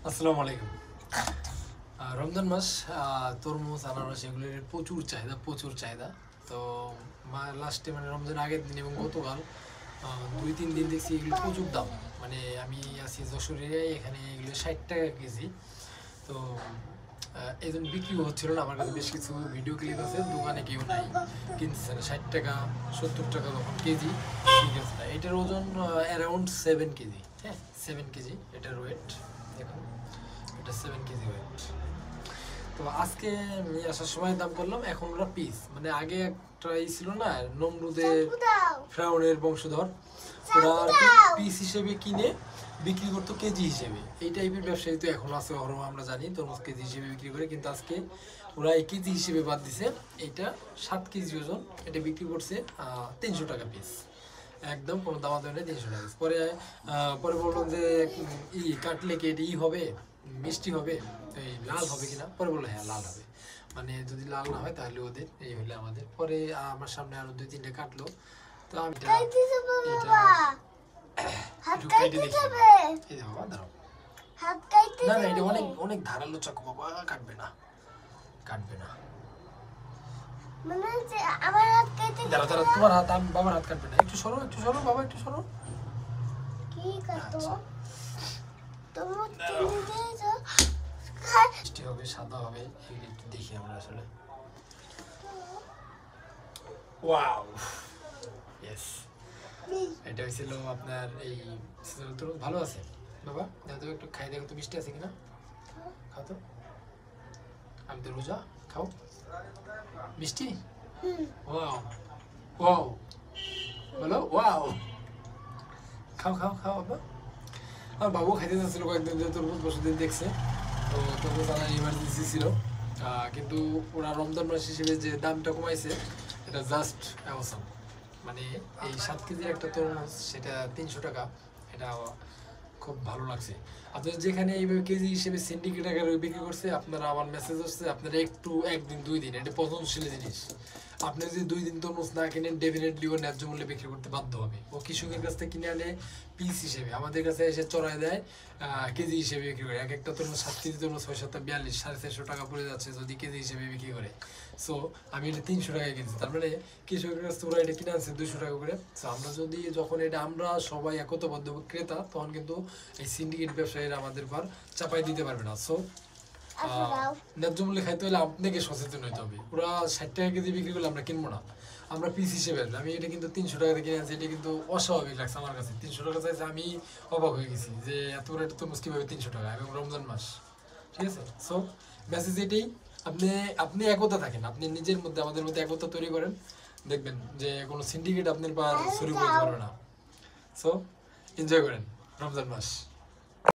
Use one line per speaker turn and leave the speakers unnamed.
আসসালামু আলাইকুম। রমজান মাস, তরমুজ, আনারস এগুলোর প্রচুর চাহিদা। তো লাস্টে মানে রমজান আগের দিন এবং গতকাল 2-3 দিন দেখছি এগুলো প্রচুর দাম। মানে আমি আছি যশোরে, এখানে এগুলো 60 টাকা কেজি। তো এই জন্য বিক্রিও হচ্ছিল না। আমার কাছে বেশ কিছু ভিডিও ক্লিপ আছে, দোকানে কেউ নাই, কিনতেছে না। 60 টাকা 70 টাকা যখন কেজি বিক্রি হচ্ছে না। এটার ওজন অ্যারাউন্ড 7 কেজি। হ্যাঁ, 7 কেজি এটার ওয়েট। দেখুন, এটা 7 কেজি ওয়েট। তো আজকে আমি আসার সময় দাম করলাম, এখন ওরা পিস, মানে আগে একটা ছিল না, নমরুদের ফ্রাউনের বংশধর, ওরা আর কি পিস হিসেবে কিনে বিক্রি করতো কেজি হিসেবে। এই টাইপের ব্যবসায়ী তো এখন আছে, আমরা জানি তরমুজ কেজি হিসেবে বিক্রি করে। কিন্তু আজকে ওরা এই কেজি হিসেবে বাদ দিছে। এইটা 7 কেজি ওজন, এটা বিক্রি করছে 300 টাকা পিস। একদম কোনো দামাদামি নেই, 300 টাকা। পরে বললাম যে কাটলে কি এটা হবে, মিষ্টি হবে, এই লাল হবে কিনা? পরে বললো হ্যাঁ লাল হবে। মানে যদি লাল না হয় তাহলে ওদের, এই হলে আমাদের। পরে আমার সামনে আরো 2-3টে কাটলো। তো আমি না না, এটা অনেক অনেক ধারালো চাকু বাবা, কাটবে না। দাঁড়া দাঁড়া, তোমার হাত, আমি বাবার হাত কাটবে না। একটু সরো বাবা, একটু সরো। মিষ্টি হবে, সাদা হবে, এগুলো একটু দেখি আমরা আসলে। Wow, yes. এটা হয়েছিল আপনার এই তো ভালো আছে বাবা। তো একটু খাই দেখো তো মিষ্টি আছে কিনা। খাও তো, আমি তো রোজা। খাও মিষ্টি। ওয়াও ওয়াও, বলো ওয়াও। খাও বাবা। আর বাবু খাইতে যাচ্ছিল কয়েকদিন, যে তরমুজ বছর দেখছে। তো তরমুজ আনার ইমার্জেন্সি ছিল, কিন্তু ওরা রমজান মাস হিসেবে যে দামটা কমাইছে, এটা জাস্ট অ্যাওয়াসাম। মানে এই 7 কেজির একটা তরমুজ, সেটা 300 টাকা। এটা খুব ভালো লাগছে। আপনার যেখানে এইভাবে কেজি হিসেবে সিন্ডিকেট আকারে বিক্রি করছে, আপনারা আমার মেসেজ আসছে, আপনারা একটু 1 দিন 2 দিন, এটা পচনশীল জিনিস। আপনি যদি 2 দিন তরমুজ না কিনেন, ডেফিনেটলি ও ন্যায্য মূল্যে বিক্রি করতে বাধ্য হবে। ও কৃষকের কাছ থেকে কিনে আনে পিস হিসেবে, আমাদের কাছে এসে চড়াই দেয় কেজি হিসেবে বিক্রি করে। এক একটা তরমুজ 7 কেজি তরমুজ 6-7-42 450 টাকা পড়ে যাচ্ছে যদি কেজি হিসেবে বিক্রি করে। সো আমি এটা 300 টাকায় কিনছি, তার মানে কৃষকের কাছ থেকে ওরা এটা কিনে আনছে 200 টাকা করে। সো আমরা যদি যখন এটা আমরা সবাই একতাবদ্ধ ক্রেতা, তখন কিন্তু এই সিন্ডিকেট ব্যবসায়ীরা আমাদের পর চাপাই দিতে পারবে না। সো ন্যায্য মূল্যে খাইতে হলে আপনাকে সচেতন হইতে হবে। ওরা 60 টাকা কেজি বিক্রি করলে আমরা কিনবো না, আমরা পিস হিসেবে আসবে। আমি এটা কিন্তু 300 টাকা কিনে আনছি, এটা কিন্তু অস্বাভাবিক লাগছে আমার কাছে। 300 টাকা চাইছে, আমি অবাক হয়ে গেছি যে এত বড় একটা তরমুজ কিভাবে 300 টাকা, এবং রমজান মাস। ঠিক আছে, সো মেসেজ এটাই, আপনি একতা থাকেন, আপনি নিজের মধ্যে আমাদের মধ্যে একতা তৈরি করেন, দেখবেন যে কোনো সিন্ডিকেট আপনার পা শুরু করতে পারবে না। সো এনজয় করেন রমজান মাস।